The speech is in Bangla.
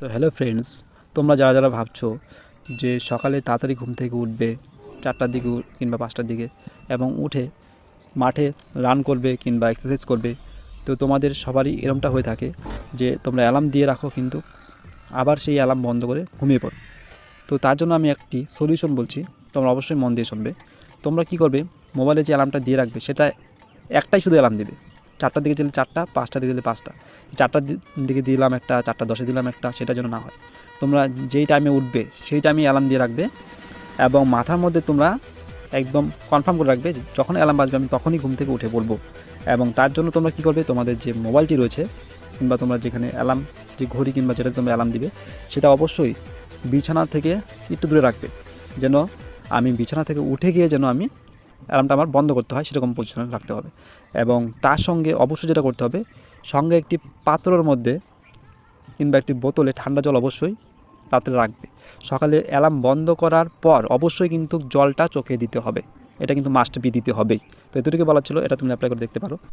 তো হ্যালো ফ্রেন্ডস, তোমরা যারা যারা ভাবছো যে সকালে তাড়াতাড়ি ঘুম থেকে উঠবে 4টার দিকে কিংবা 5টার দিকে এবং উঠে মাঠে রান করবে কিংবা এক্সারসাইজ করবে, তো তোমাদের সবারই এরমটা হয়ে থাকে যে তোমরা অ্যালার্ম দিয়ে রাখো কিন্তু আবার সেই অ্যালার্ম বন্ধ করে ঘুমিয়ে পড়ো। তো তার জন্য আমি একটি সলিউশন বলছি, তোমরা অবশ্যই মন দিয়ে শুনবে। তোমরা কী করবে, মোবাইলে যে অ্যালার্মটা দিয়ে রাখবে সেটা একটাই শুধু অ্যালার্ম দেবে। 4টার দিকে দিলে 4টা, 5টার দিকে দিলে 5টা। 4টার দিকে দিলাম একটা, 4টা 10-এ দিলাম একটা, সেটা যেন না হয়। তোমরা যেই টাইমে উঠবে সেই টাইমে অ্যালার্ম দিয়ে রাখবে এবং মাথার মধ্যে তোমরা একদম কনফার্ম করে রাখবে যে যখন অ্যালার্ম বাজবে আমি তখনই ঘুম থেকে উঠে পড়বো। এবং তার জন্য তোমরা কী করবে, তোমাদের যে মোবাইলটি রয়েছে কিংবা তোমরা যেখানে অ্যালার্ম, যে ঘড়ি কিংবা যেটা তোমরা অ্যালার্ম দিবে, সেটা অবশ্যই বিছানা থেকে একটু দূরে রাখবে, যেন আমি বিছানা থেকে উঠে গিয়ে যেন আমি অ্যালার্মটা আমার বন্ধ করতে হয় সেরকম পজিশনে রাখতে হবে। এবং তার সঙ্গে অবশ্যই যেটা করতে হবে, সঙ্গে একটি পাত্রর মধ্যে কিংবা একটি বোতলে ঠান্ডা জল অবশ্যই রাত্রে রাখবে। সকালে অ্যালার্ম বন্ধ করার পর অবশ্যই কিন্তু জলটা চোখে দিতে হবে, এটা কিন্তু মাস্ট বি দিতে হবেই। তো এতটুকু বলার ছিল, এটা তুমি অ্যাপ্লাই করে দেখতে পারো।